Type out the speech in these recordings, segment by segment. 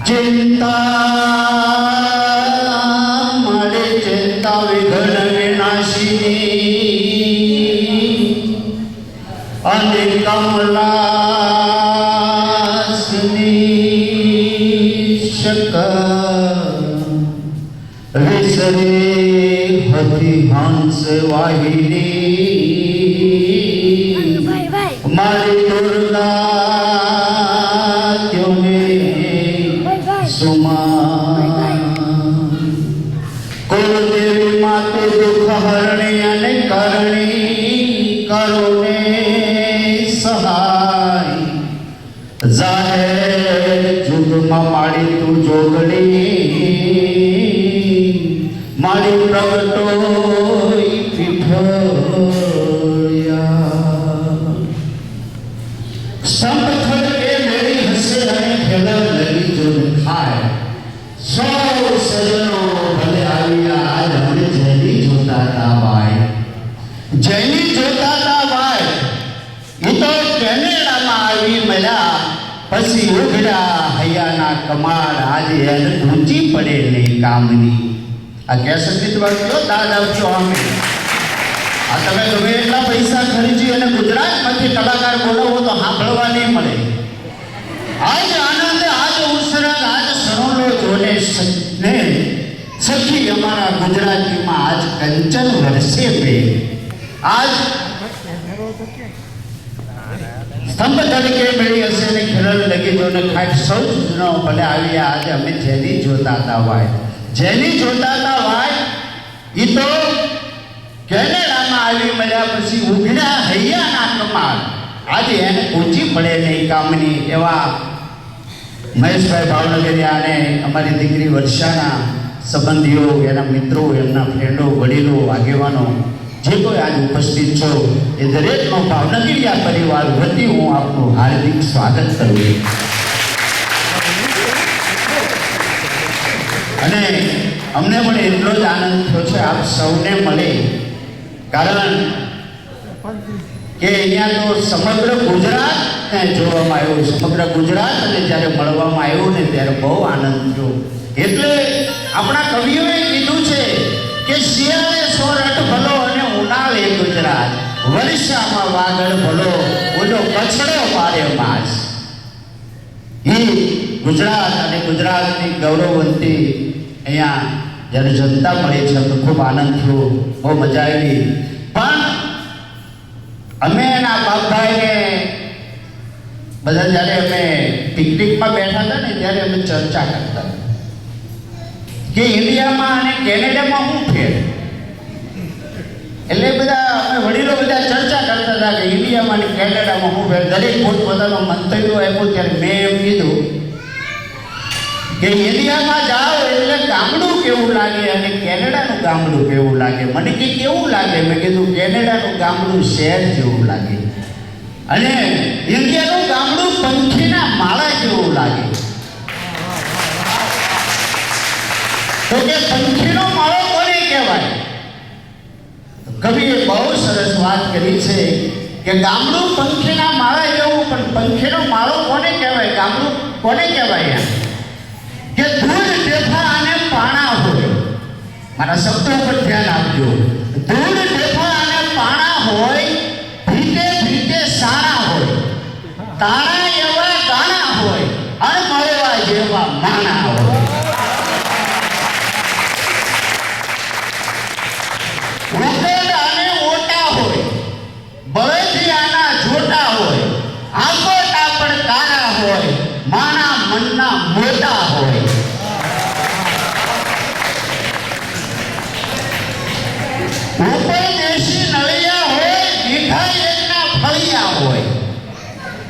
चिंता मारे चिंता विघ्न विनाशिनी अने कमलासनी शक विसरे हति हंस वाहिनी मारी दुर्गा कुलदेवी माते दुख हरणी अने करणी करो ने सहाय जाहेर जुग में माड़ी तू जोगणी माड़ी प्रगटोई पीठया संत थल के मेरी हसे अने खेलर लगी जो खाए सौ सजनों भले आविया आज हमने जैनी जोता था भाई जैनी जोता था भाई ये तो कैनेडा में आवी मजा पसी उगड़ा हयाना कमाल आज यार ऊंची पड़े नहीं कामनी आ क्या संगीत वाक्यो दादा जो हमें आ तमे गमे એટલા પૈસા ખર્ચી અને ગુજરાતમાંથી કલાકાર બોલાવો તો સાંભળવા નહીં મળે आज आनंद आज उसरंग आज सरोलो जोने ने सखी हमारा गुजराती में आज कंचन वर्षे पे आज स्तंभ तरीके मेरी हसे ने खेलर लगी जो ने खाट सौ जनो भले आविया आज हमें जैनी जोता था भाई जैनी जोता था भाई ये तो कैनेडा में आवी मजा पसी उगड़ा हैया ना कमाल आज એને ઊંચી પડે નહીં કામની એવા મહેશભાઈ ભાવનગરિયા અને અમારી દીકરી વર્ષાના સંબંધીઓ એના મિત્રો એમના ફ્રેન્ડો વડીલો આગેવાનો જે કોઈ આજ ઉપસ્થિત છો એ દરેકનો ભાવનગરિયા પરિવાર વતી હું આપનું હાર્દિક સ્વાગત કરું છું અને અમને પણ એટલો જ આનંદ થયો છે આપ સૌને મળે કારણ કે અહીંયા તો સમગ્ર ગુજરાત જોવામાં આવ્યું સમગ્ર ગુજરાત અને જ્યારે મળવામાં આવ્યું ને ત્યારે બહુ આનંદ થયો એટલે આપણા કવિઓએ કીધું છે કે શિયાળે સોરઠ ભલો અને ઉનાળે ગુજરાત વર્ષામાં વાગડ ભલો ઓલો કચડો પાડે માસ એ ગુજરાત અને ગુજરાતની ગૌરવવંતી અહીંયા જ્યારે જનતા મળી છે તો ખૂબ આનંદ થયો બહુ મજા આવી પણ અમે એના બાપભાઈને બધા જ્યારે અમે પિકનિકમાં બેઠા હતા ને ત્યારે અમે ચર્ચા કરતા કે ઇન્ડિયામાં અને કેનેડામાં શું ફેર એટલે બધા અમે વડીલો બધા ચર્ચા કરતા હતા કે ઇન્ડિયામાં અને કેનેડામાં શું ફેર દરેક પોતપોતાનો મંતવ્યો આપ્યો ત્યારે મેં એમ કીધું કે ઇન્ડિયામાં જાઓ એટલે ગામડું કેવું લાગે અને કેનેડાનું ગામડું કેવું લાગે મને કે કેવું લાગે મેં કીધું કેનેડાનું ગામડું શહેર જેવું લાગે અને ઇન્ડિયાનું ગામડું પંખીના માળા જેવું લાગે તો કે પંખીનો માળો કોને કહેવાય કવિએ બહુ સરસ વાત કરી છે કે ગામડું પંખીના માળા જેવું પણ પંખીનો માળો કોને કહેવાય ગામડું કોને કહેવાય કે ધૂળ ઢેફા અને પાણા હોય મારા શબ્દો પર ધ્યાન આપજો ધૂળ ઢેફા અને પાણા હોય ભીતે ભીતે સારા હોય તારા એવા ગાણા હોય અને મળવા જેવા માણા હોય ઉકેડા અને ઓટા હોય બળદિયાના જોટા હોય આંગોટા પણ કાળા હોય માણા મનના મોટા હોય ઉપર દેશી નળિયા હોય દીઘા એકના ફળિયા હોય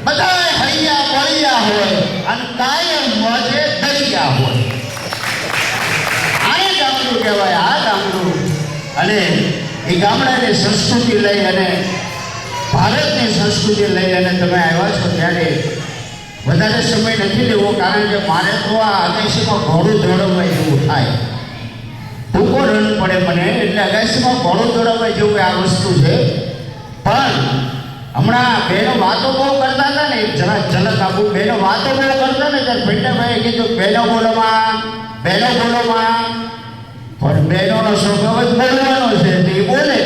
બધા હૈયા બળિયા હોય અને કાયમ મોજે દરિયા હોય આને ગામડું કહેવાય આ ગામડું અને એ ગામડાની સંસ્કૃતિ લઈ અને ભારતની સંસ્કૃતિ લઈ અને તમે આવ્યા છો ત્યારે વધારે સમય નથી લેવો કારણ કે મારે તો આ અગાશીમાં ઘોડું દોડવા જેવું થાય ટૂંકો રન પડે મને એટલે અગાશીમાં ઘોડું દોડવા જેવું આ વસ્તુ છે પણ હમણાં બહેનો વાતો બહુ કરતા હતા ને, જરા ઝલક આપું. બહેનો વાતો બહુ કરતા ને ત્યારે ભંડાભાઈએ કીધું બહેનો બોલોમાં, બહેનો બોલોમાં. પણ બહેનોનો સ્વભાવ જ બોલવાનો છે, તે બોલે.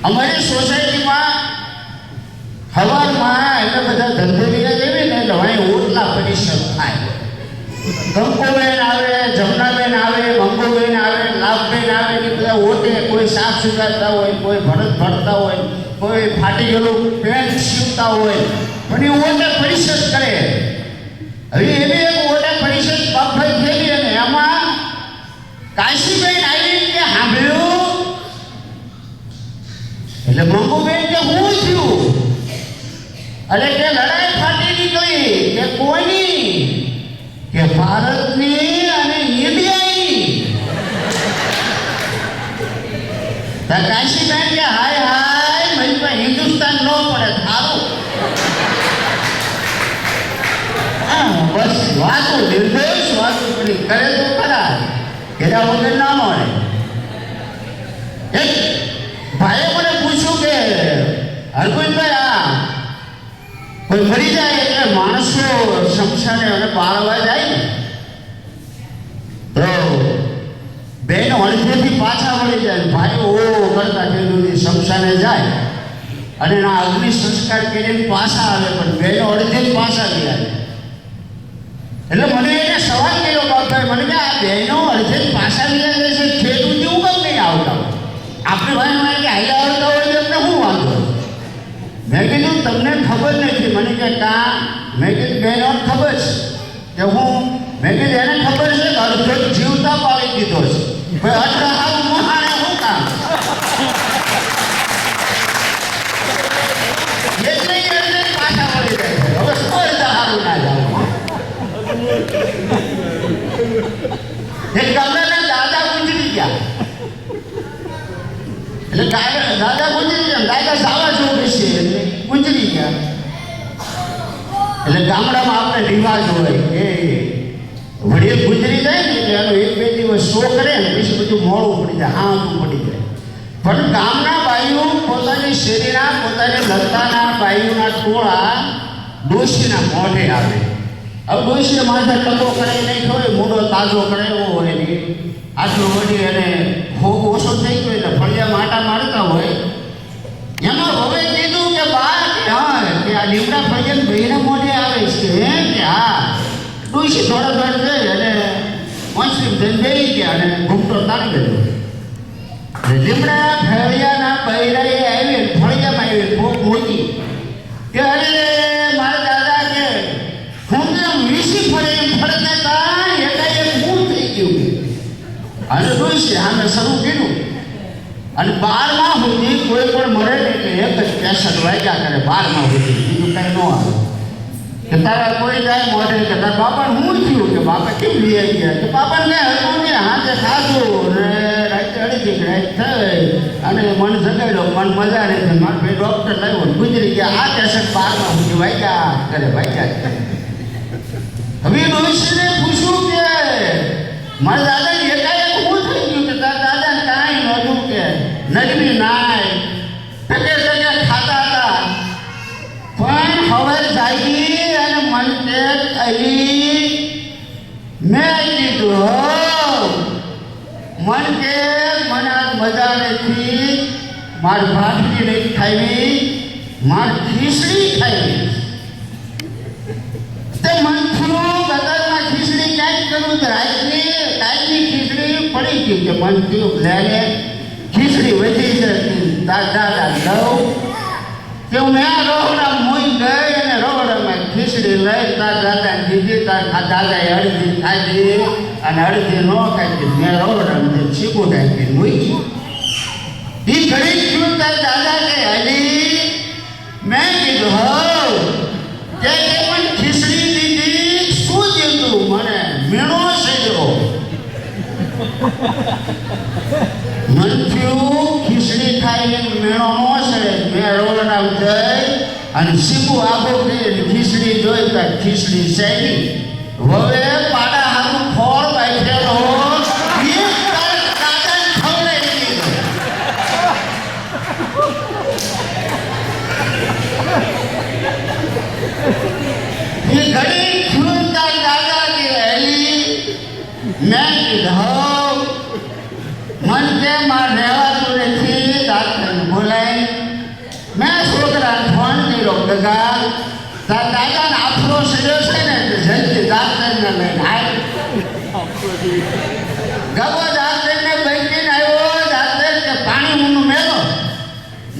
અમારી સોસાયટીમાં સવારમાં એટલે બધા ધંધેરિયા જેવી ને એટલે અહીં ઓટલા પરિષદ થાય. કંકુબેન આવે, જમનાબેન આવે, મંગુબેન આવે, લાભબેન આવે, કે બધા ઓટે કોઈ સાફ સુધારતા હોય, કોઈ ભરત ભરતા હોય, કોઈ ફાટી ગયેલું પેન્ટ સીવતા હોય, પણ એ ઓટે પરિષદ કરે. હવે એવી એક ઓટે પરિષદ પગભર થયેલી અને એમાં કાશીબેન આવી કે સાંભળ્યું એટલે મંગુબેન કે હું થયું? અરે કે લડાઈ ફાટી નીકળી કે કોઈની? કે ભારતની અને ઇન્ડિયાની. કાશીબેન કે હાય હાય મને તો હિન્દુસ્તાન ન પડે થારું. બસ વાતો નિર્દોષ વાતો કરી કરે તો ખરા, એના વગર ના મળે. એક ભાઈએ મને પૂછ્યું કે હરગોવિંદભાઈ આ કોઈ મરી જાય એટલે માણસો શમશાને અને બાળવા જાય ને તો બેન અડધેથી પાછા વળી જાય. ભાઈ ઓ કરતા ખેડૂત શમશાને જાય અને એના અગ્નિ સંસ્કાર કરીને પાછા આવે, પણ બેનો અડધે જ પાછા ગયા. એટલે મને એને સવાલ કર્યો બાપભાઈ, મને કે આ બહેનો અડધે જ પાછા ગયા છે, ખેડૂત એવું કેમ નહીં આવતા? આપણે ભાઈ કે હાઈલા આવતા હોય તો એમને શું વાંધો? મેં કીધું તમને ખબર નથી. મને કે કાં? મેં કીધું બહેનો ખબર છે કે હું, મેં કીધું એને ખબર છે કે અડધો જીવતા પાડી દીધો છે. ભાઈ અડધા હાથ મહાણે શું કામ? એટલે અડધે પાછા વળી જાય છે. હવે કોઈ હારું ના જાવ. એક ગામડાના દાદા ગુજરી ગયા. એટલે દાદા ગુજરી ગયા, દાદા સાવા જોવે છે એટલે ગુજરી ગયા. એટલે ગામડામાં આપણે રિવાજ હોય કે વડીલ ગુજરી જાય ને એટલે એનો એક બે દિવસ શો કરે ને પછી બધું મોડું પડી જાય, હાથું પડી જાય. પણ ગામના બાઈઓ પોતાની શેરીના, પોતાની લતાના બાઈઓના ટોળા ડોશીના મોઢે આવે. હવે ડોશીને માથે ટકો કરાવી નાખ્યો હોય, મોઢો તાજો કરાવ્યો હોય ને આટલો વળી અને ભોગ ઓછો થઈ ગયો એટલે ફળિયા માટા મારતા હોય. એમાં હવે કીધું કે બા કે હા કે આ લીમડા ફળિયા બહેના મોઢે આવે છે કે હા. ડોશી થોડા થોડા જઈ અને મોસમ જઈને બેસી ગયા અને ઘૂમટો તાળી ગયો. લીમડા ફળિયાના બૈરાએ આવી ફળિયામાં આવી ભોગ મૂકી કે અરે મારા દાદા કે હું કેમ વીસી ફળે એમ ફળને તા એકાએક હું થઈ ગયું. અને ડોશી આમે શરૂ કર્યું અને 12મા સુધી કોઈ પણ મરે ને એટલે એક જ પેશન્ટ વાગ્યા કરે. 12મા સુધી બીજું કાંઈ ન આવે. કે તારા કોઈ જાય મોઢે કે તારા બાપાને શું થયું? કે બાપા કેમ લઈ આવી ગયા? કે બાપાને કંઈ હતું ને હાથે ખાધું ને રાતે અડધી રાત થઈ અને મન જગાડ્યો, મન મજા નથી, મારે ભાઈ ડૉક્ટર લાવ્યો ગુજરી ગયા. આ પેશન્ટ 12મા સુધી વાગ્યા કરે, વાગ્યા કરે. હવે ડોશીને પૂછ્યું કે મારા દાદાને એકાએક શું થઈ ગયું? કે તારા દાદાને કાંઈ નહોતું, કે નગમી નાય ટકે ટકે ખાતા હતા, પણ હવે જાગી અને મન કે આવી મેં કીધું મન કે મને આજ મજા નથી, મારી ભાખરી નહીં ખાવી, મારી ખીચડી ખાવી. તે મન થયું ગદરમાં ખીચડી ક્યાંક કરું તો રાતની ખીચડી પડી ગઈ. કે મન થયું લે ખીચડી વધી છે દાદા લઉં કે મેં આ રોહડા મોઈ ગઈ અને રોહડામાં ખીચડી લઈ તાર દાદાને દીધી. તાર દાદાએ અડધી ખાધી અને અડધી ન ખાધી. મેં રોહડામાં ચીકુ નાખી મૂકી. એ ઘડી થયું તાર દાદા કે હજી મેં કીધું હવ કે પણ ખીચડી દીધી શું દીધું? મને મીણો સજરો. મન થયું ખીચડી ખાઈને મેળો ન સડે. મેં રોલરામ જઈ અને સીબું આખો કરીને ખીચડી જોઈ તો ખીચડી સડી. હવે પાડા હાથું ખોળ બાંધેલો દાદાને ખવડાવી દીધો. ये घड़ी खून का दादा की रैली मैं किधर मन के मार रेवा तो नहीं डॉक्टर बोले मैं छोकरा फोन नहीं रोकेगा दादा ने आपरो सीरियस है ना जल्दी डॉक्टर ने ले गबो डॉक्टर ने बैठी नहीं वो डॉक्टर के पानी मुंह में लो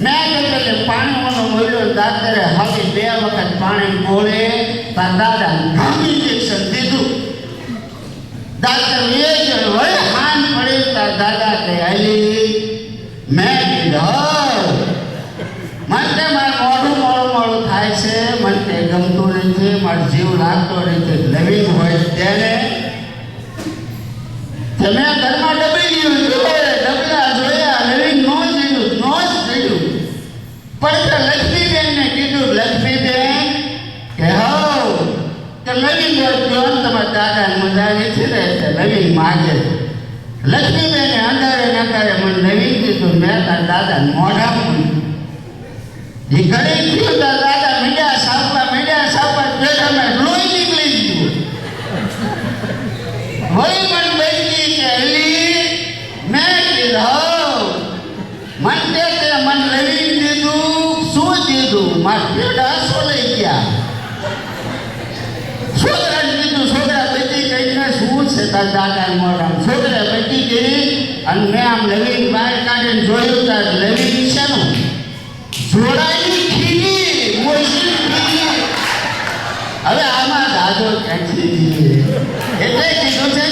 मैं कहते पानी मुंह में लो डॉक्टर हवे बे वक्त पानी बोले दादा गामी इंजेक्शन दे दो डॉक्टर ये जो वही हान पड़े दादा के आली मैं किधर मन के मार मोड़ू मोड़ू मोड़ू थाय से मन के गमतो नहीं मार जीव लागतो नहीं लविंग होय तेने તમે ઘરમાં ડબલી ગયું ડબલા જોયા લવિંગ નો થયું પણ લક્ષ્મીબેનને કીધું લક્ષ્મીબેન કે હો કે લવિંગ જોન તમારા દાદા મજા નથી ને લવિંગ માગે લક્ષ્મીબેને અંધારે નકારે મને લવિંગ કીધું મેં તાર દાદા મોઢા પૂછ્યું એ ઘડી થયું તાર દાદા મીડિયા સાપા પેટા મેં લોહી નીકળી ગયું વળી પણ मैं किधर मन देते मन लविंग दीदू सो दीदू मार पेड़ा सो ले गया छोकरा दीदू छोकरा बेटी कहीं શું છે તાર દાદા મોઢા છોકરા બેટી ગઈ અને મેં આમ લવિંગ બહાર કાઢીને જોયું તાર લવિંગ છે ને જોડાઈ ખીલી મોસી હવે આમાં દાદો ક્યાંથી એટલે કીધું છે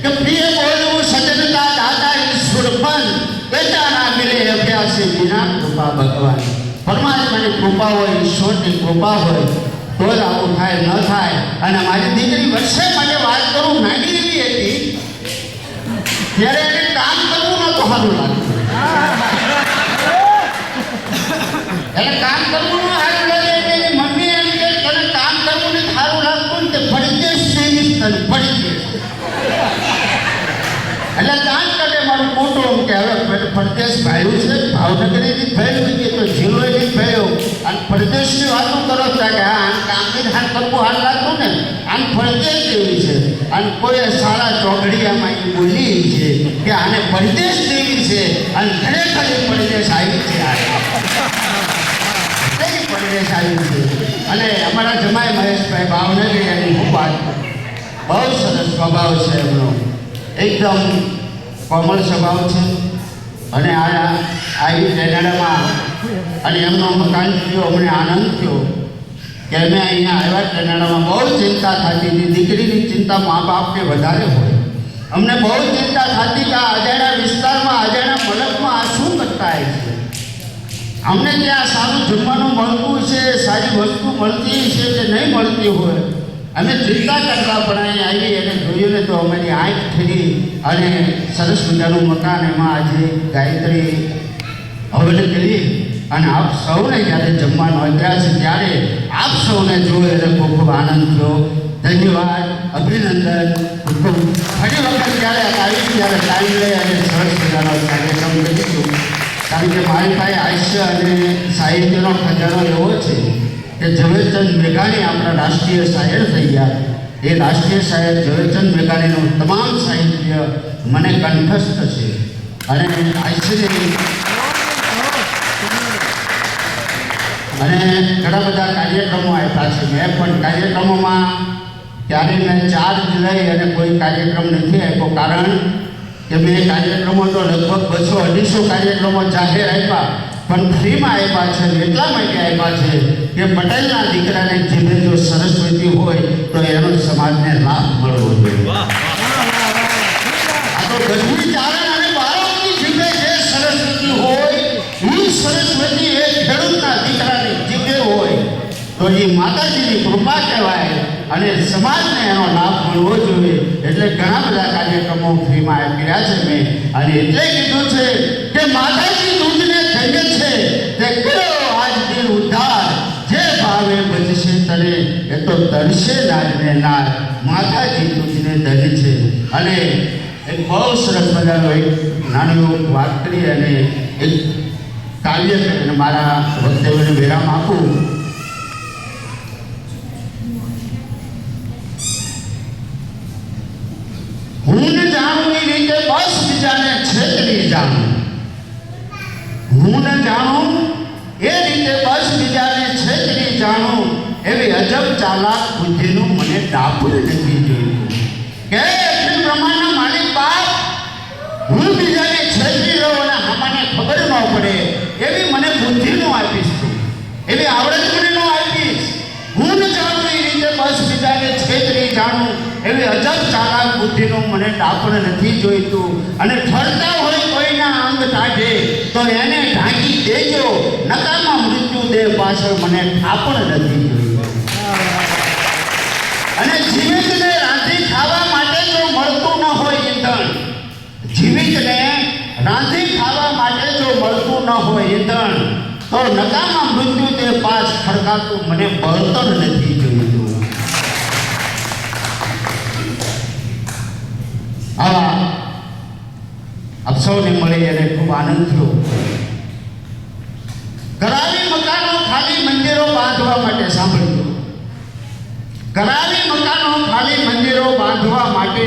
કે પ્રિય બોલવું સજનતા દાદા ઈશ્વરપન બેટા ના મિલે અભ્યાસે વિના કૃપા ભગવાન પરમાત્માની કૃપા હોય ઈશ્વરની કૃપા હોય તો જ આવું થાય ન થાય અને મારી દીકરી વર્ષે માટે વાત કરું નાની એવી હતી ત્યારે એને કામ કરવું નહોતું સારું લાગતું એને કામ કરવું સારું લાગે એની મમ્મી એમ કે તને કામ કરવું ને સારું લાગતું ને તે પરદેશ જઈશ તને પરદેશ એટલે કામ કરે મારું મોટું કે હવે પરદેશ ભાયું છે ભાવનગરની થયેલું કે તો જિલ્લોની થયો અને પરદેશની વાતો કરો કે આ કામની હાથ કરવું હાથ લાગતું ને આમ પરદેશ જેવી છે અને કોઈ સારા ચોકડીયામાં એ બોલી છે કે આને પરદેશ જેવી છે અને ખરેખર પરદેશ આવી છે પરદેશ આવી છે અને અમારા જમાઈ મહેશભાઈ ભાવનગરી એની ખૂબ વાત બહુ સરસ સ્વભાવ છે એમનો એકદમ કોમળ સ્વભાવ છે અને આવી કેનેડામાં અને એમનો મકાન થયો અમને આનંદ થયો કે અમે અહીંયા આવ્યા કેનેડામાં બહુ ચિંતા થતી હતી દીકરીની ચિંતા મા બાપને વધારે હોય અમને બહુ ચિંતા થતી કે આ અજાણ્યા વિસ્તારમાં અજાણ્યા મલકમાં આ શું કરતા હોય છે અમને ત્યાં સારું જમવાનું મળતું છે સારી વસ્તુ મળતી છે કે નહીં મળતી હોય અમે ચિંતા કરતા પણ અહીં આવી અને જોયું ને તો અમારી આંખ ફરી અને સરસ મજાનું મકાન એમાં આજે ગાયત્રી હવન કરી અને આપ સૌને જ્યારે જમવાનું અત્યારે છે ત્યારે આપ સૌને જોઈ અને ખૂબ ખૂબ આનંદ થયો ધન્યવાદ અભિનંદન ખૂબ ફરી વખત જ્યારે આવી ત્યારે ટાઈમ લઈ અને સરસ મજાનો કાર્યક્રમ કરીશું કારણ કે મારી પાસે હાસ્ય અને સાહિત્યનો ખજાનો એવો છે કે ઝવેરચંદ મેઘાણી આપણા રાષ્ટ્રીય શાયર થઈ ગયા એ રાષ્ટ્રીય શાયર ઝવેરચંદ મેઘાણીનું તમામ સાહિત્ય મને કંઠસ્થ છે અને અને ઘણા બધા કાર્યક્રમો આપ્યા છે મેં પણ કાર્યક્રમોમાં ત્યારે મેં ચાર્જ લઈ અને કોઈ કાર્યક્રમ નથી આપ્યો કારણ કે મેં કાર્યક્રમો તો લગભગ 200-250 કાર્યક્રમો જાહેર આપ્યા પણ ફ્રીમાં આપ્યા છે એટલા માટે આપ્યા છે કે પટેલના દીકરાને જીભે જો સરસ્વતી હોય તો એનો સમાજને લાભ મળવો જોઈએ આ તો ગઢવી ચારણ અને બાળકની જીભે જે સરસ્વતી હોય એ સરસ્વતી એ ખેડૂતના દીકરાની જીભે હોય તો એ માતાજીની કૃપા કહેવાય અને સમાજને એનો લાભ મળવો જોઈએ એટલે ઘણા બધા કાર્યક્રમો ફ્રીમાં કર્યા છે મેં અને એટલે કીધું છે કે માતાજી દૂધને ધન્ય છે તે કર્યો આજ દિન ઉદ્ધાર જે ભાવે બચશે તને એ તો તરશે નાજને નાર માતાજી દૂધને ધન્ય છે અને એક બહુ સરસ મજાનો એક નાની વાત કરી અને એક કાવ્ય કરીને મારા વક્તવ્યને વિરામ આપું બસ બીજાને છેતરી જાણું. હું ન જાણું એ રીતે બસ બીજાને છેતરી જાણું, એવી અજબ ચાલાક બુદ્ધિનું મને ડાપું નથી જોયું. કે અખિલ બ્રહ્માંડના માલિક બાપ, હું બીજાને છેતરી રહું અને આમાંને ખબર ન પડે એવી મને બુદ્ધિ નો આપીશ તું, એવી આવડત મને ન આપીશ. હું ન જાણું એ રીતે બસ બીજાને છેતરી જાણું, એવી અજબ ચાલાક બુદ્ધિનું મને ડાપણ નથી જોઈતું. અને ઠરતા હોય કોઈના અંગ ટાઢે તો એને ઢાંકી દેજો, નકામા મૃત્યુ દેહ પાછળ મને ઠાપણ નથી જોઈતું. અને જીવિતને રાંધી ખાવા માટે જો મળતું ન હોય ઈંધણ, જીવિતને રાંધી ખાવા માટે જો મળતું ન હોય ઈંધણ, તો નકામા મૃત્યુ દેહ પાછ ખડકાતું મને બળતણ નથી જોઈતું. આવા આપ સૌને મળી અને ખૂબ આનંદ થયો. કરાવી મકાનો ખાલી મંદિરો બાંધવા માટે, સાંભળજો, કરાવી મકાનો ખાલી મંદિરો બાંધવા માટે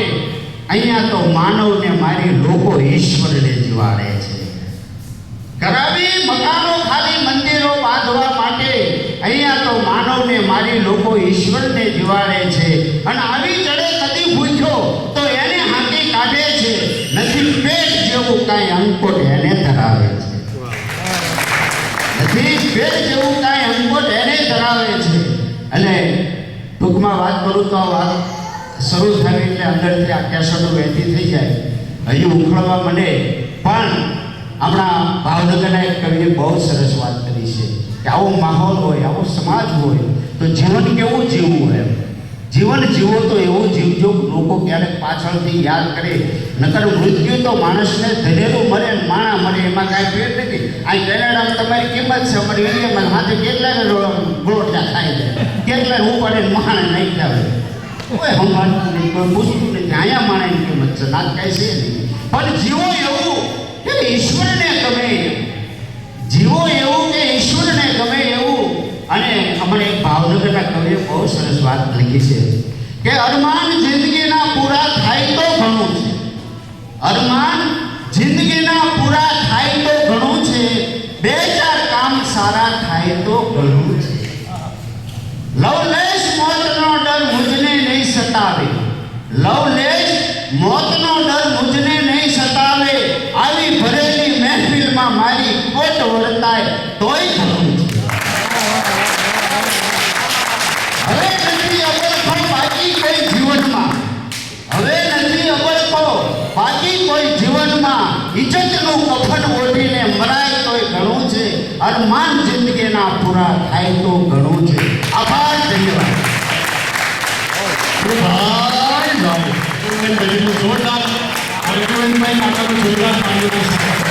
અહીંયા તો માનવને મારી લોકો ઈશ્વરને જીવાડે છે. કરાવી મકાનો ખાલી મંદિરો બાંધવા માટે અહીંયા તો માનવને મારી લોકો ઈશ્વરને જીવાડે છે. અને આવી ચડે કદી ભૂખ્યો તો એને હાંકી કાઢે છે, નથી પેટ જેવું કાંઈ અંકોટ એને ધરાવે છે, નથી પેટ જેવું કાંઈ અંકોટ એને ધરાવે છે. અને ટૂંકમાં વાત કરું તો આ વાત શરૂ થાય એટલે અંદરથી આ કેસટો વહેતી થઈ જાય, હજી ઉખડવા મને. પણ હમણાં ભાવનગરના એક કવિએ બહુ સરસ વાત કરી છે કે આવો માહોલ હોય, આવો સમાજ હોય તો જીવન કેવું જીવવું હોય. જીવન જીવો તો એવું જીવજો લોકો ક્યારેક પાછળથી યાદ કરે, નકર મૃત્યુ તો માણસને ધરેલું મરે ને માણા મરે, એમાં કાંઈ ફેર નથી. આ કેનેડામાં તમારી કિંમત છે, અમારી ઇન્ડિયામાં હાથે કેટલાને ગોળટા ખાઈ જાય, કેટલાને ઉપાડે માણે નહીં આવે, કોઈ સંભાળતું નહીં, કોઈ પૂછતું નથી. અહીંયા માણસની કિંમત છે, નાક કાંઈ છે નહીં. પણ જીવો એવું કે ઈશ્વરને ગમે, જીવો એવું કે ઈશ્વરને ગમે એવું. અને હમણાં એક ભાવનગરના કવિએ બહુ સરસ વાત લખી છે કે અરમાન જિંદગીના પૂરા થાય તો ઘણું છે, અરમાન જિંદગીના પૂરા થાય તો ઘણું છે, બે ચાર કામ સારા થાય તો ઘણું છે. લવલેશ મોતનો ડર મુજને નહીં સતાવે, લવલેશ મોતનો ડર મુજને નહીં સતાવે, આવી ભરેલી મહેફિલમાં મારી કોટ વર્તાય તોય ઘણું છે. હવે નથી અબળખો બાકી કોઈ જીવનમાં, હવે નથી અબળખો બાકી કોઈ જીવનમાં, ઇજ્જતનું કફન ઓઢીને મરાય તોય ઘણું છે, અરમાન જિંદગીના પૂરા થાય તો ઘણું છે. આભાર, ધન્યવાદ. જોરદાર અર્જુનભાઈ કાકાનું જોરદાર પાણી.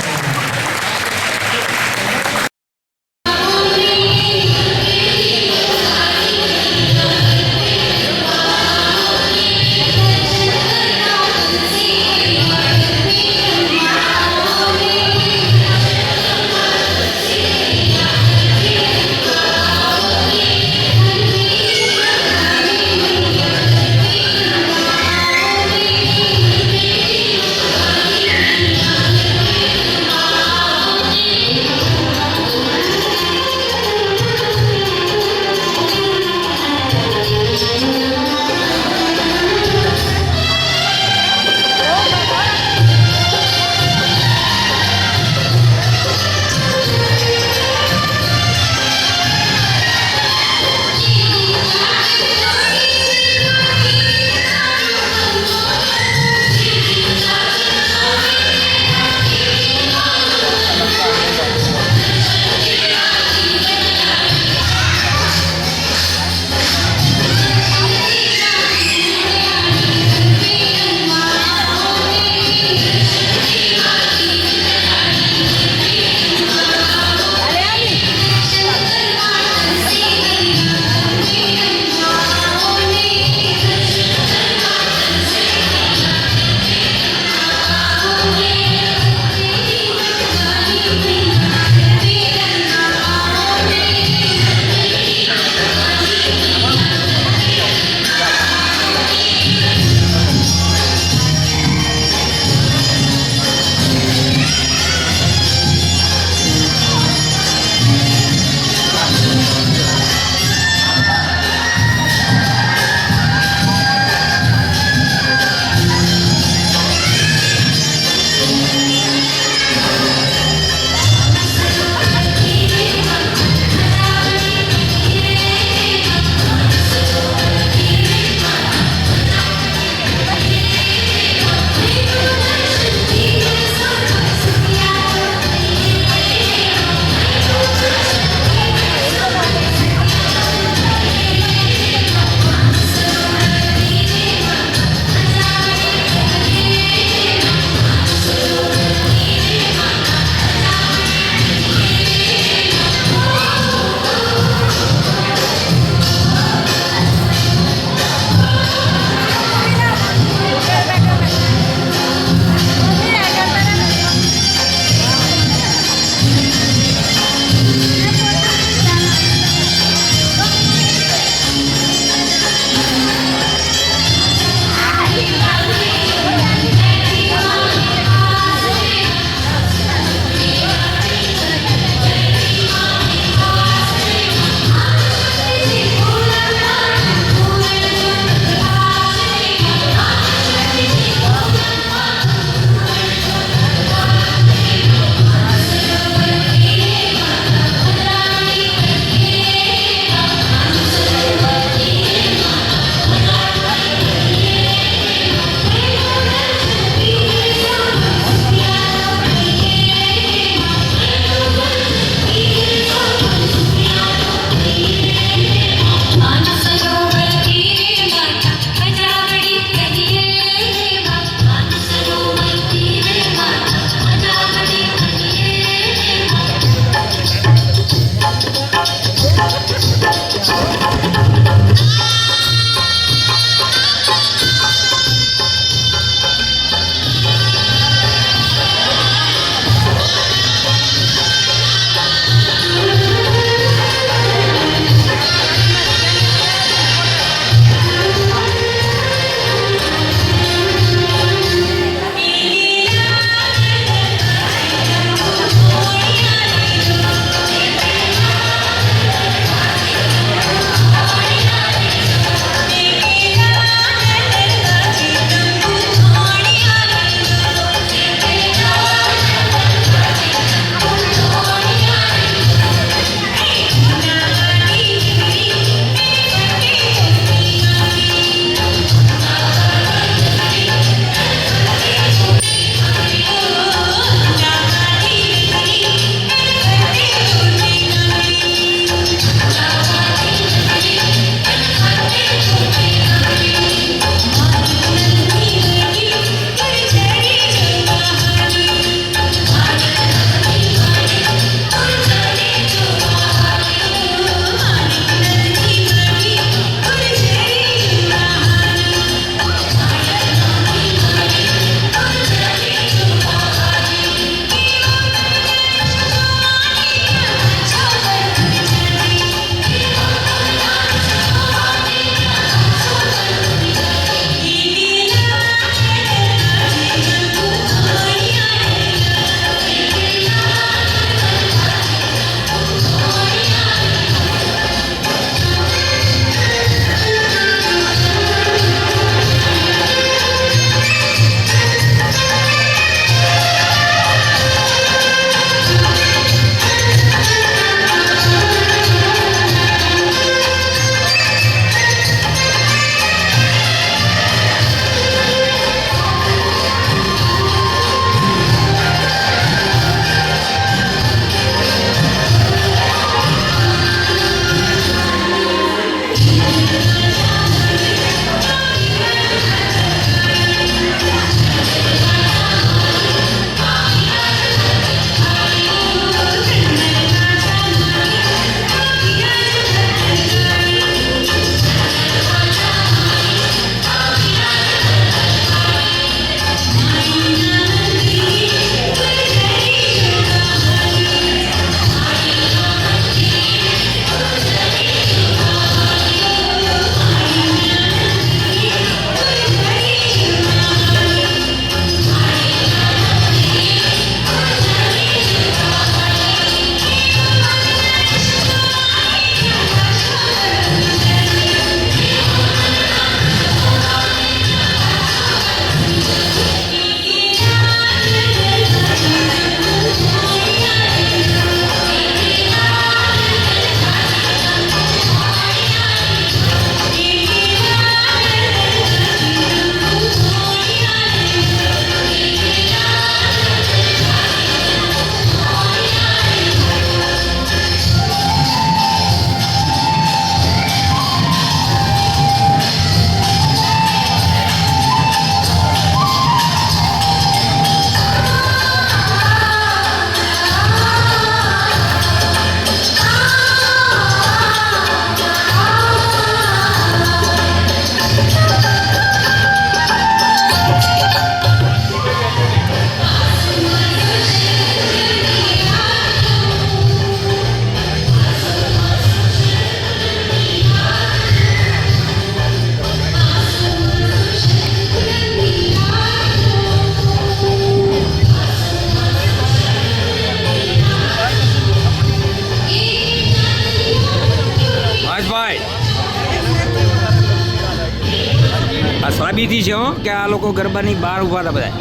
સાબિતી છે હો કે આ લોકો ગરબાની બહાર ઊભા હતા બધા.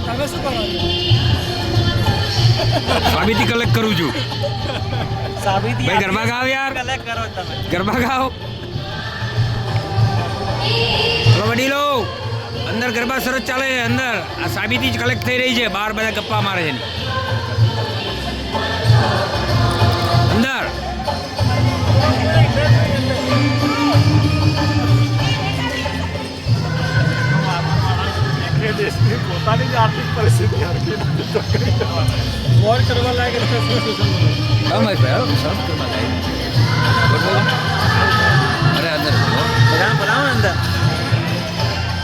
તમે શું કરો સાબિતી કલેક્ટ કરું છું. સાબિતી ભાઈ ગરબા ગાઓ યાર. કલેક્ટ કરો તમે. ગરબા ગાઓ. ચલો વડીલો અંદર ગરબા સરસ ચાલે છે અંદર. આ સાબિતી જ કલેક્ટ થઈ રહી છે. બહાર બધા ગપ્પા મારે છે અંદર. પોતાની જ આર્થિક પરિસ્થિતિ વોર કરવા લાગે હા મહેશ ભાઈ સરસ ગરબા ગાય. અરે અંદર બનાવો અંદર.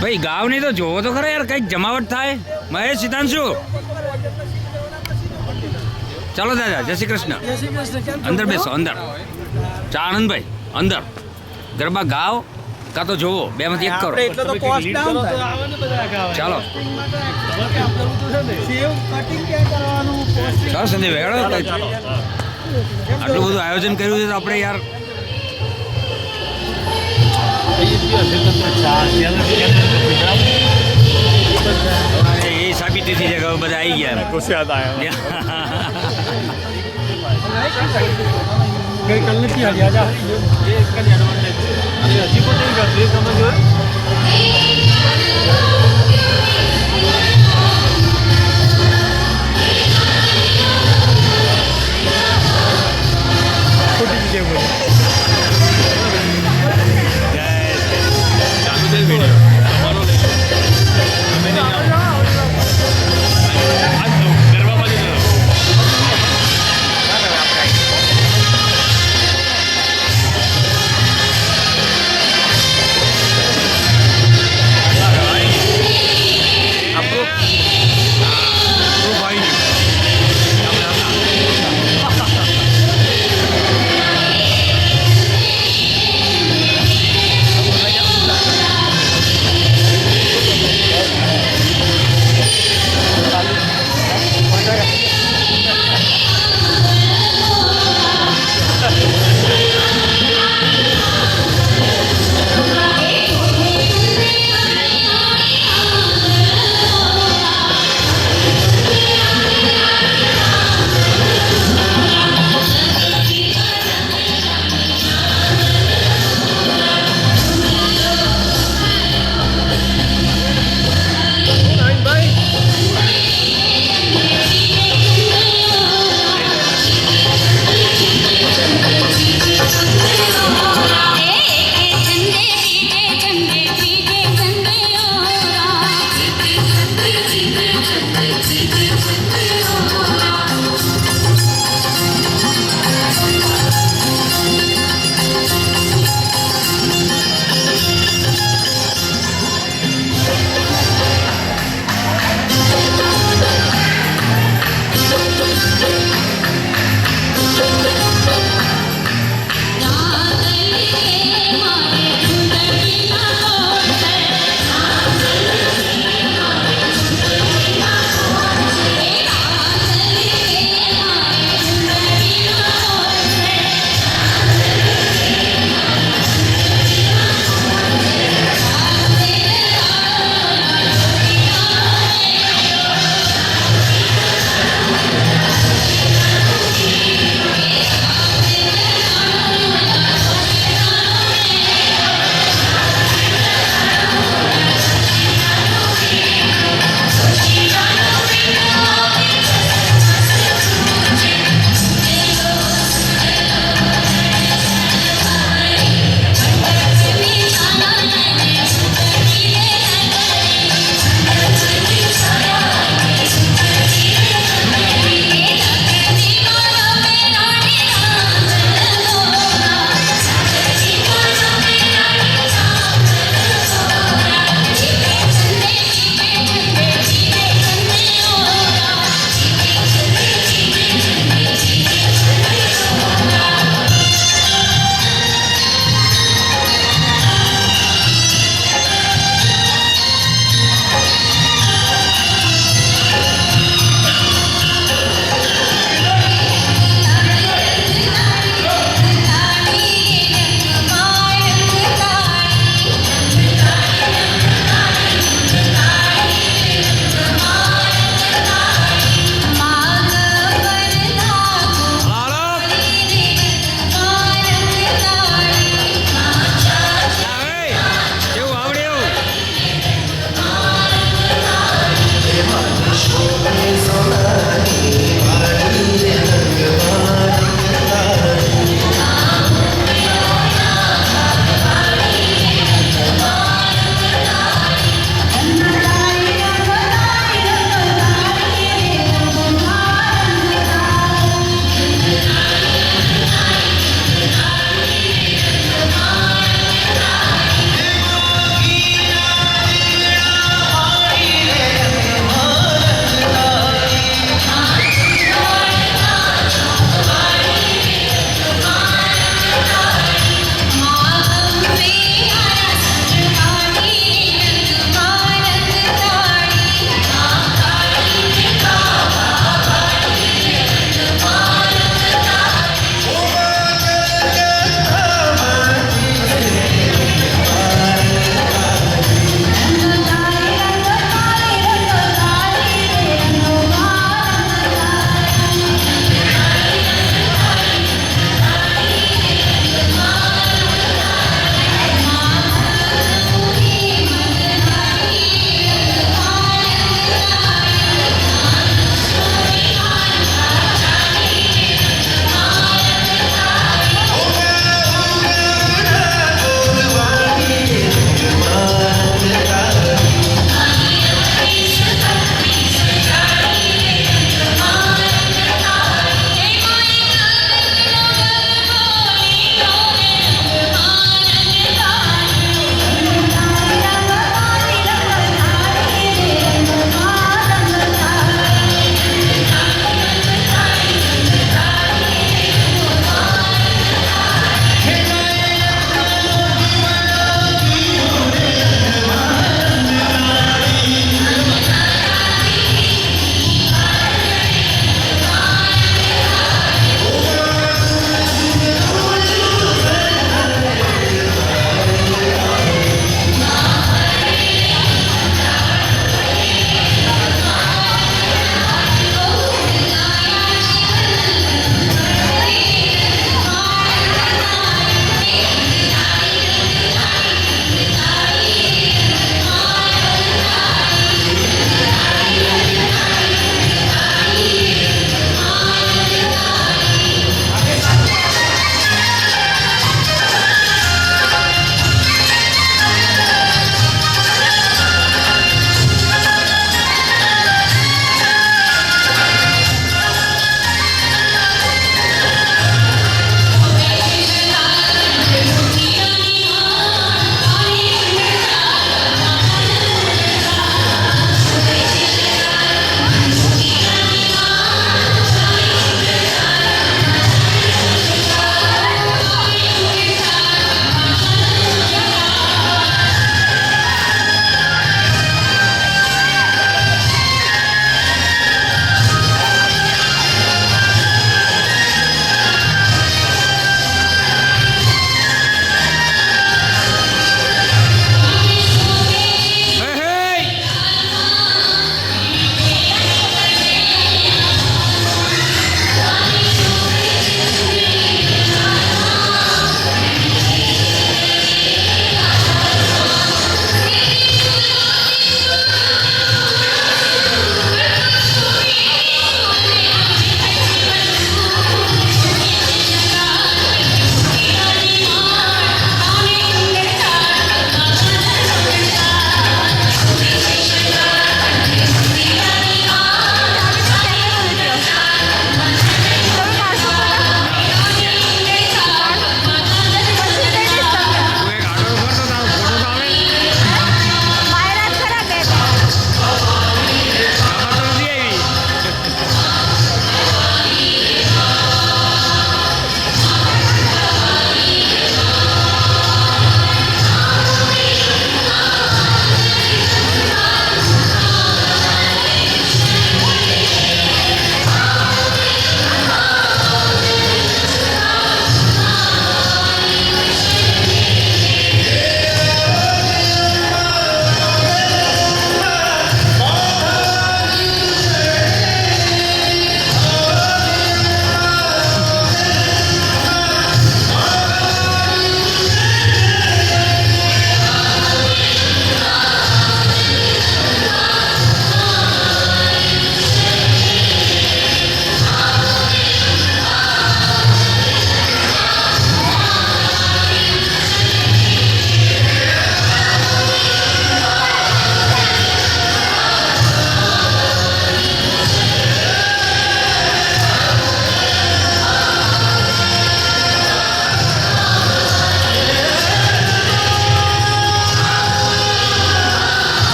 ભાઈ ગાવ નહીં તો જોવો તો ખરા યાર કંઈક જમાવટ થાય. મહેશ સિદ્ધાંશુ ચાલો દાદા જય શ્રી કૃષ્ણ. અંદર બેસો અંદર. ચા આનંદભાઈ અંદર ગરબા ગાઓ કાં તો જોવો બેમાંથી એક કરો. એટલો તો કોસ્ટ ડાઉન થાય. ચાલો સેવ કટિંગ ક્યાં કરવાનું પોસ્ટિંગ ચાલો સંજયભાઈ હેડો. આટલું બધું આયોજન કર્યું છે તો આપણે યાર એ સાબિતી થઈ છે કે હવે બધા આવી ગયા. ગઈ કલ નથી હાલી આજા એ એક જ એડવાન્ટેજ છે અને હજી પણ નહીં કરતી તમે જોયું ખોટી જગ્યાએ બોલે ચાલુ છે વિડીયો તમારો લઈ લો. તમે નહીં આવો. આ ગરબામાં જ રહ્યો.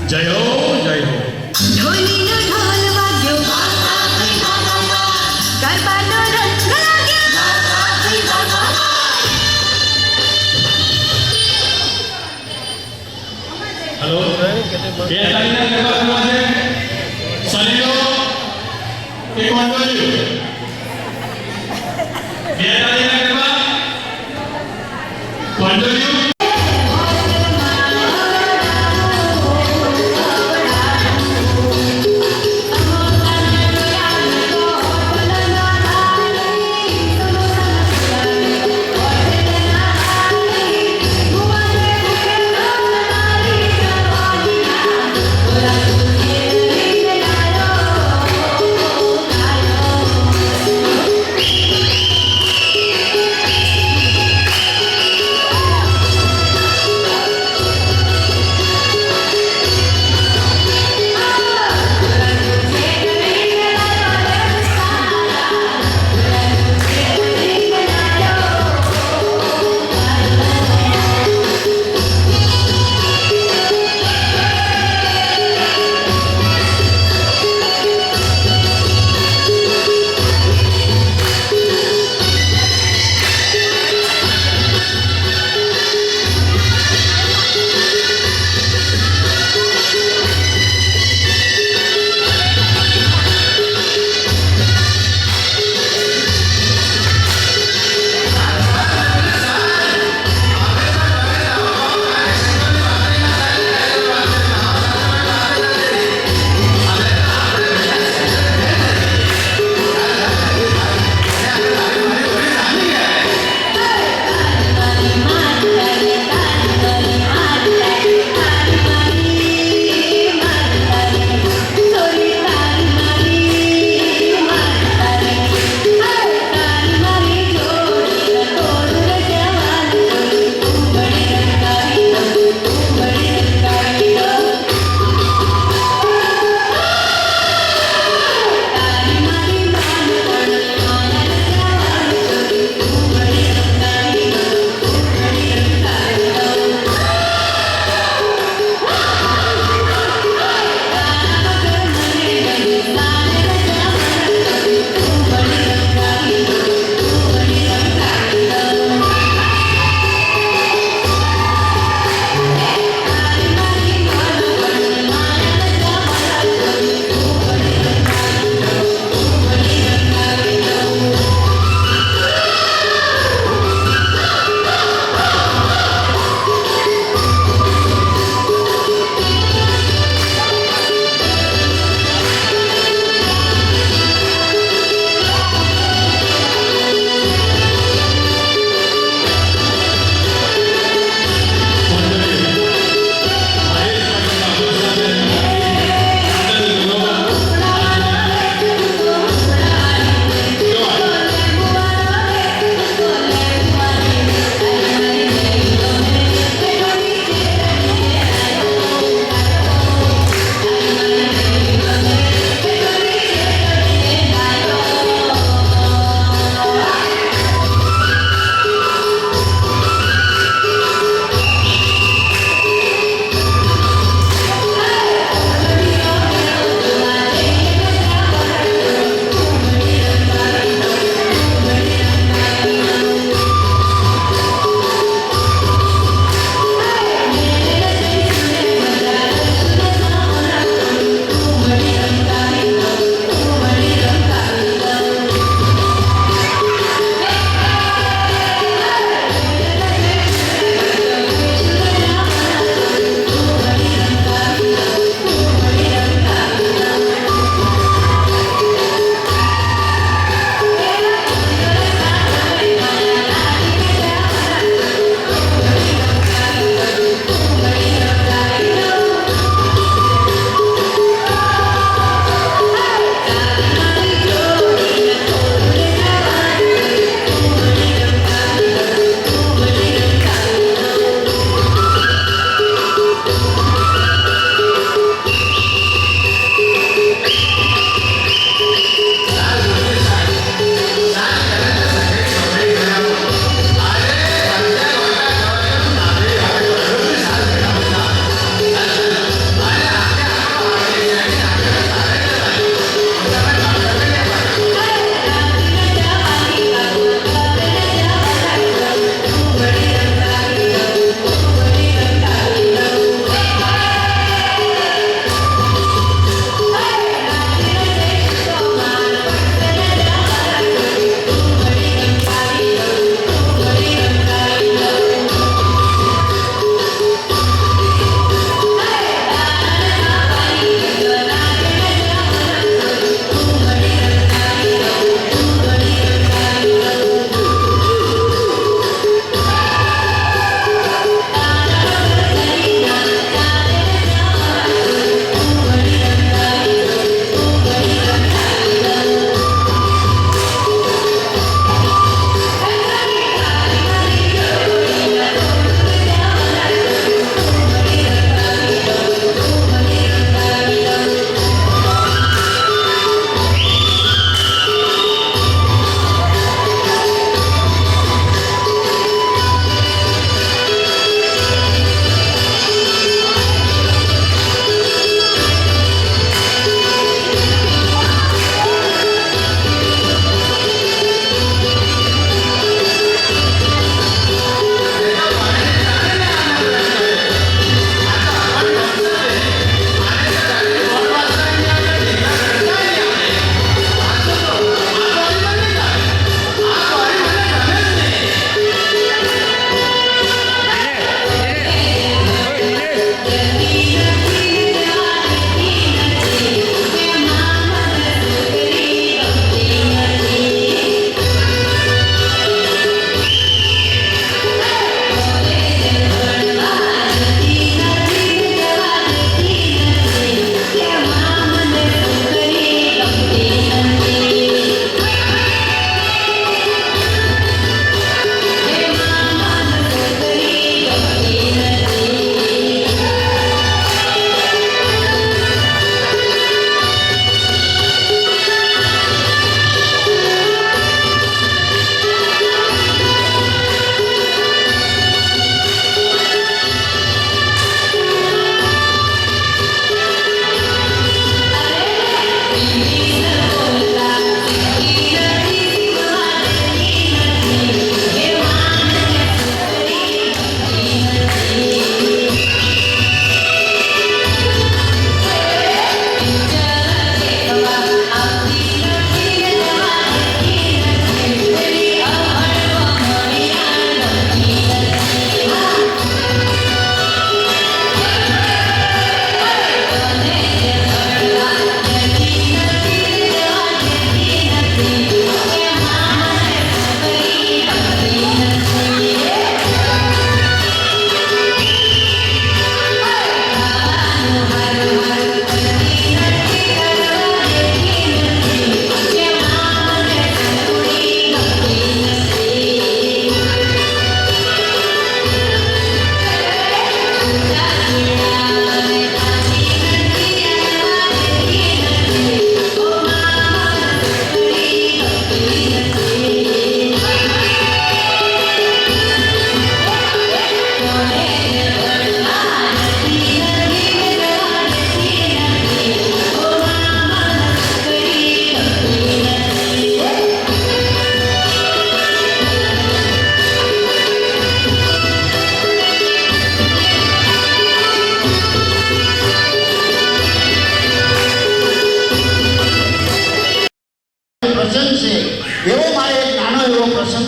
જય હો જય હો. ઢોલીનો ઢોલ વાગ્યો ગરબાનો રંગ લાગ્યો હેલો, બે તારીખના ગરબા કરવા છે. સલીલો એક વાંધો બે તારીખના ગરબા વાંધો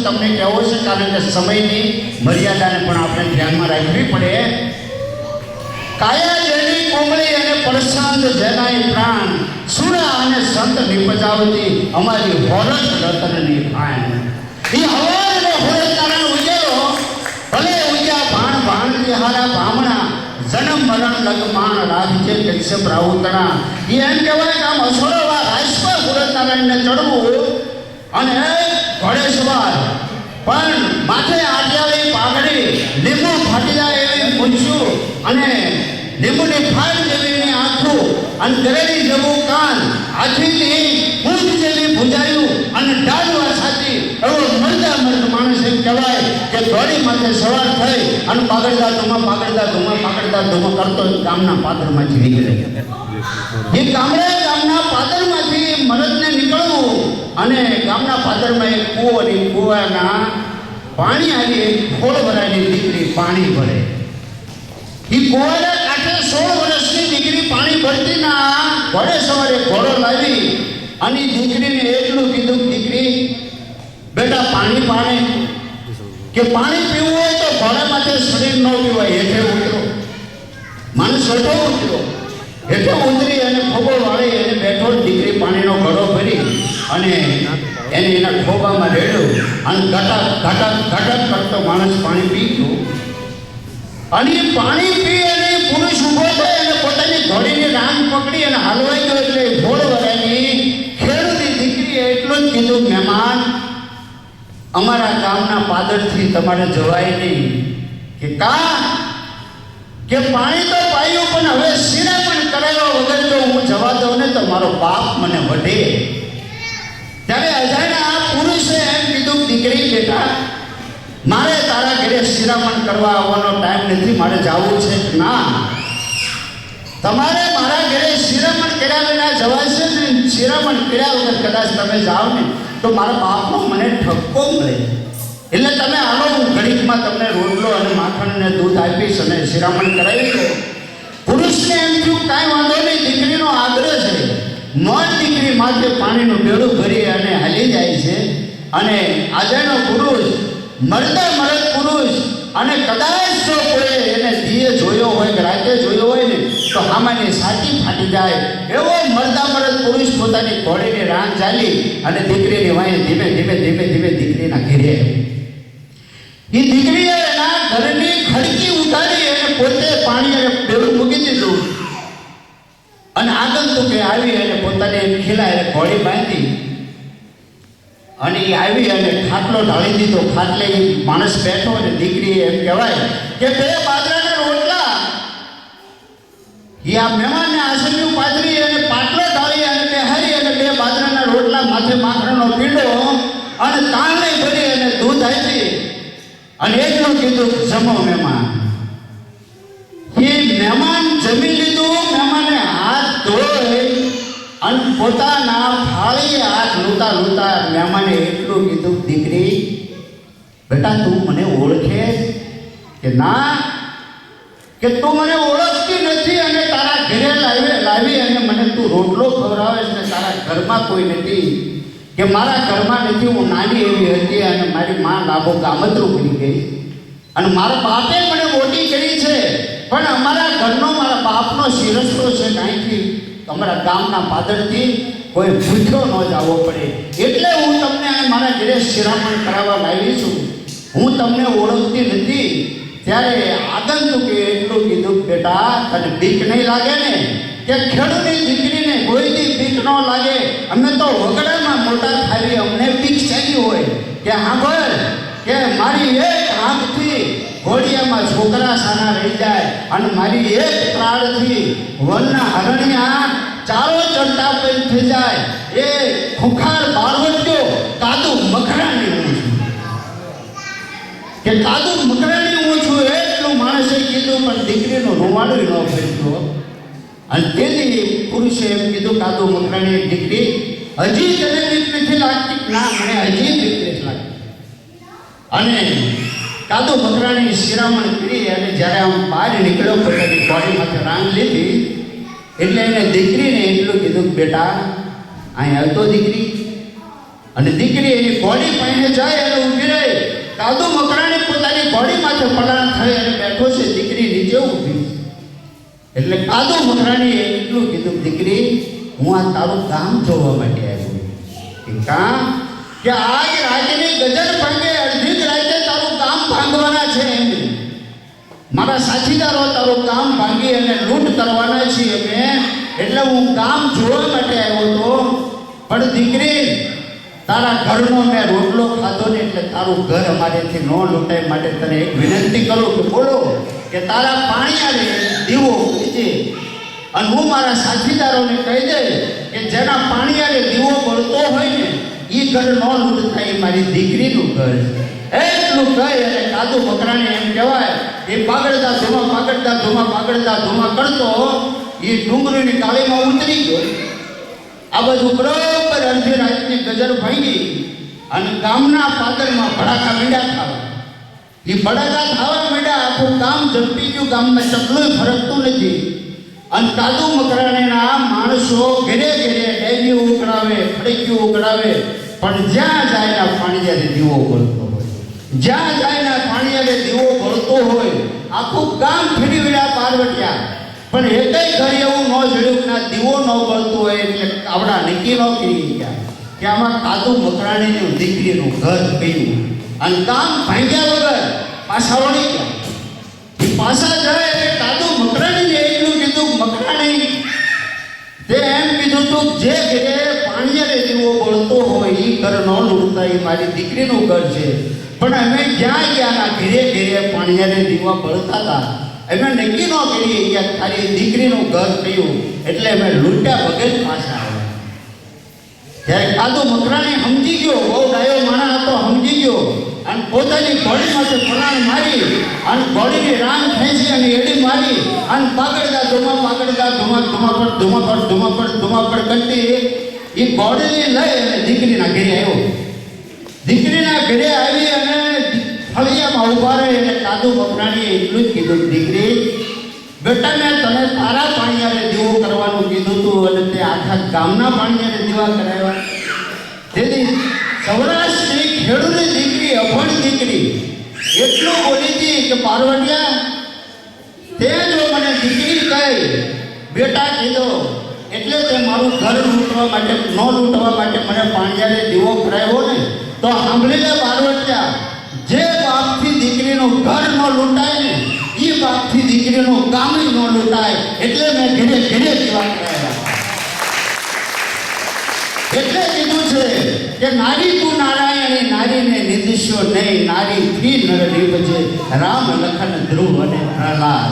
તમને કહેવો છે, કારણ કે સમયની મર્યાદાને પણ આપણે ધ્યાનમાં રાખવી પડે. કાયા જેની કોમળી અને પરસાંત જેનાય પ્રાણ, સુરા અને સંત નિપજાવતી અમારી હોરત રતનની ખાણ. એ હવારને હોરે કારણ ઉજેલો ભલે ઉજ્યા ભાણ ભાણ તિહારા ભામણા, જન્મ મરણ લગમાણ રાજ્ય કશ્યપ રાઉતણા. એ એમ કહેવાય કે આમ અસોરવા રાજપા ગુરનારાયણને ચડવું અને ઘોડે સવાર, પણ માથે આડિયાળી પાઘડી, લીંબુ ફાટી જાય એવી મૂછું અને લીંબુની ફાટ જેવી આંખું અને ગરેડી જેવું કાન, હાથીની પૂંછ જેવી ભૂજાયું અને ડાળવા સાચી એવો મરદા મર્દ માણસ એમ કહેવાય કે ઘોડી માથે સવાર થઈ અને પાગડદા ધુમા કરતો ગામના પાદરમાંથી નીકળે. એ ગામના પાદરમાંથી મરદને નીકળવું અને ગામના પાદરમાં એક કૂવો અને કૂવાના પાણી આવી એક ખોળ ભરાયેલી દીકરી પાણી ભરે. એ કૂવાના કાંઠે 16 વર્ષની દીકરી પાણી ભરતી ના ઘોડે સવારે ઘોડો લાવી અને દીકરીને એટલું કીધું, દીકરી બેટા પાણી પાણી કે પાણી પીવું હોય તો ઘોડામાંથી શરીર ન પીવાય, હેઠે ઉતરો. માણસ હેઠો ઉતર્યો, હેઠો ઉતરી અને ખોબો વાળી એને બેઠો દીકરી પાણીનો ઘડો ભરી અને એને એના ખોબામાં રેડ્યો અને ઘટક કરતો માણસ પાણી પી ગયો. અને એ પાણી પી અને પુરુષ ઊભો થઈ અને પોતાની ઘોડીની રાંગ પકડી અને હાલવાઈ ગયો. એટલે ઘોડ વરાની ખેડૂતી દીકરીએ એટલું જ કીધું, મહેમાન અમારા ગામના પાદરથી તમારે જવાય નહીં. કે કે પાણી તો પાયું પણ હવે શિરા પણ કરાવ્યા વગર જો હું જવા દઉં ને તો મારો બાપ મને વઢે. ત્યારે અજાણ્યા આ પુરુષે એમ કીધું, દીકરી બેટા મારે તારા ઘરે શિરામણ કરવા આવવાનો ટાઈમ નથી, મારે જવું છે. ના, તમારે મારા ઘરે શિરામણ કર્યા વિના જવાય છે ને. શિરામણ કર્યા વગર કદાચ તમે જાઓ ને તો મારા બાપનો મને ઠપકો મળે. એટલે તમે આવો, હું ઘડીકમાં તમને રોટલો અને માખણ અને દૂધ આપીશ અને શિરામણ કરાવી દો. પુરુષને એમ થયું કાંઈ વાંધો નહીં, દીકરીનો આગ્રહ છે. મોજ દીકરી માથે પાણીનું બેડું ભરી અને હાલી જાય છે. અને આજનો પુરુષ મરદ પુરુષ અને કદાચ જો કોઈ એને દીએ જોયો હોય કે રાતે જોયો હોય ને તો સામાન્ય સાચી ફાટી જાય એવો મરદ પુરુષ પોતાની ઘોડીની રાન ચાલી અને દીકરીની વાંહે ધીમે ધીમે દીકરીના ઘેરે. એ દીકરીએ એના ઘરની ખડકી ઉતારી અને પોતે પાણી અને બેડું મૂકી દીધું અને આગંતુકે આવી અને પોતાને ખીલાય ઘોડી બાંધી અને એ આવી અને ખાટલો ઢાળી દીધો. ખાટલે એ માણસ બેઠો અને દીકરીએ એમ કહેવાય કે 2 બાજરાના રોટલા એ આ મહેમાનને આસન્યું પાથરી અને પાટલો ઢાળી અને બેહારી અને 2 બાજરાના રોટલા માથે માખણનો પીંડો અને તાળણી ભરી અને દૂધ આપી અને એટલું કીધું, જમો મહેમાન. એ મહેમાન જમી લીધું. મહેમાને હાથ ધોઈ અને પોતાના થાળી હાથ લૂતા મહેમાને એટલું કીધું, દીકરી બેટા તું મને ઓળખે કે ના? કે તું મને ઓળખતી નથી અને તારા ઘરે લાવી અને મને તું રોટલો ખવડાવે ને તારા ઘરમાં કોઈ નથી. કે મારા ઘરમાં નથી, હું નાની એવી હતી અને મારી માં લાભો ગામતરું કરી ગઈ અને મારા બાપે મને મોટી કરી છે, પણ અમારા ઘરનો મારા બાપનો શિરસ્તો છે કાંઈથી તમારા ગામના પાદરથી કોઈ ભૂખ્યો ન જવો પડે એટલે હું તમને મારા ઘરે શિરામણ કરાવવા લાવી છું. હું તમને ઓળખતી નથી. ત્યારે આગંતુકે એટલું કીધું, બેટા તને બીક નહીં લાગે ને? કે ખેડૂતની દીકરીને કોઈથી બીક ન લાગે? અમે તો વગડામાં મોટા થાવી, અમને બીક ચાલી હોય. કે સાંભળ કે મારી એક આંખથી ઘોડિયામાં છોકરા સાના રહી જાય અને મારી એક ત્રાળથી વનના હરણિયા ચારો ચડતા પેલ થઈ જાય. એ ખુખાર બાળવટ્યો કાદુ મકરાની હું છું. કે કાદુ મકરાની હું છું એટલું માણસે કીધું, પણ દીકરીનું રૂવાડું ન ફેરવ્યો. અને તેથી પુરુષે એમ કીધું, કાદુ મકરાની દીકરી હજી તને બીક નથી લાગતી? ના, મને હજી બીક નથી લાગતી. અને કાદુ મકરાની શિરામણ કરી અને જ્યારે આમ બહાર નીકળ્યો પોતાની ઘોડીમાંથી રાંગ લીધી એટલે એને દીકરીને એટલું કીધું, બેટા અહીં હતો દીકરી? અને દીકરી એની ઘોડી પાસે જાય અને ઊભી રહે. કાદુ મકરાણી પોતાની ઘોડી માથે પલાણ થઈ અને બેઠો છે, દીકરી નીચે ઊભી છે. એટલે કાદુ મકરાણીએ એટલું કીધું, દીકરી હું આ તારું કામ જોવા માટે આવ્યો. કે કામ કે આજ રાતની ગજર ભાંગે, અડધી જ રાતે તારું કામ ભાંગવાના છે. એમ મારા સાથીદારો તારું કામ ભાંગી અને લૂંટ કરવાના છીએ અમે, એટલે હું કામ જોવા માટે આવ્યો હતો. પણ દીકરી તારા ઘરનો મેં રોટલો ખાધો ને, એટલે તારું ઘર અમારેથી ન લૂંટાય માટે તને એક વિનંતી કરું કે બોલો કે તારા પાણીયારે દીવો છે. અને હું મારા સાથીદારોને કહી દે કે જેના પાણીયારે દીવો બળતો હોય ને એ ઘર ન લૂંટ થાય, એ મારી દીકરીનું ઘર છે. એટલું કહી અને કાદુ મકરાણી એમ કહેવાય એ પાગડતા ધુમા કરતો એ ડુંગળીની કાળીમાં ઉતરી ગયો. આ બધું બરોબર અડધી રાતની ગજર ભાંગી અને ગામના પાદરમાં ભડાકા મીંડા થવા. એ ભડાકા થવા માંડ્યા, આખું ગામ ઝડપી ગયું, ગામમાં ચકલું ફરકતું નથી. અને કાદુ મકરાણીના માણસો ઘેરે ઘેરે ડેલીઓ ઉકળાવે, ફડકીઓ ઉકળાવે, પણ જ્યાં જાય ના પાણીયારે દીવો બળતો હોય, જ્યાં જાય ના પાણીયારે દીવો બળતો હોય. આખું ગામ ફેરી વળ્યા પાર્વત્યા, પણ એકેય ઘર એવું ન જડ્યું કે દીવો ન બળતો હોય. એટલે આવડા નક્કી ન કરી ગયા કે આમાં કાદુ મકરાણીનું દીકરીનું ઘર ગયું. અને કામ ભાંગ્યા વગર પાછા વળી ગયા. એ પાછા જાય એટલે કાદુ મકરાણીને એટલું કીધું, મકરાણી તે એમ કીધું તું જે ઘરે પાણીયારે દીવો બળતો હોય એ ઘર ન લૂંટતા, એ મારી દીકરીનું ઘર છે. પણ અમે જ્યાં ગયા ના ઘરે ઘરે પાણીયારે દીવા બળતા હતા, અમે નક્કી ન કરીએ કે તારી દીકરીનું ઘર થયું, એટલે અમે લૂંટ્યા વગર પાછા આવ્યા. ત્યારે કાદુ મકરાણી સમજી ગયો, બહુ ડાયો માણસ હતો, સમજી ગયો અને પોતાની ઘોડીમાંથી પલાણ મારી અને ઘોડીની રાન ખેંચી અને એડી મારી અને પાગડતા ધુમાપડ કરતી એ ઘોડીને લઈ અને દીકરીના ઘરે આવ્યો. દીકરીના ઘરે આવી અને ફળિયામાં ઉભા રહે એટલે કાદુ મકરાણીએ એટલું જ કીધું, દીકરી બેટા મેં તને તારા પાણીયારે દીવો કરવાનું કીધું હતું અને તે આખા ગામના પાણીયારે દીવા કરાવ્યા. તેથી સૌરાષ્ટ્રની ખેડૂતની દીકરી, અભણ દીકરી એટલું બોલી હતી કે પાર્વતિયા તે જો મને દીકરી કહી બેટા કીધો એટલે તે મારું ઘર લૂંટવા માટે ન લૂંટવા માટે મને પાણીયારે દીવો કરાવ્યો ને, તો સાંભળી લે પાર્વતિયા, જે બાપથી દીકરીનું ઘર ન લૂંટાય ને એ બાપથી દીકરીનું કામ ન લૂંટાય. એટલે મેં ઘરે ઘરે દીવા કરાવ્યા. એટલે કીધું છે કે નારી તું નારાયણી, નારીને નિદિશ્યો નહીં, નારી થી નર નિપજે, રામ લખન ધ્રુવ અને પ્રહલાદ.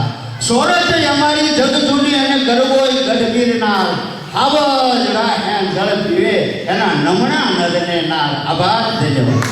સોરઠ અમારી જગ જૂની અને ગરબોય ગઢગીરનાર, આવજ રાહે જળ પીવે એના નમણા નરને નાર. આભાર, ધન્યવાદ.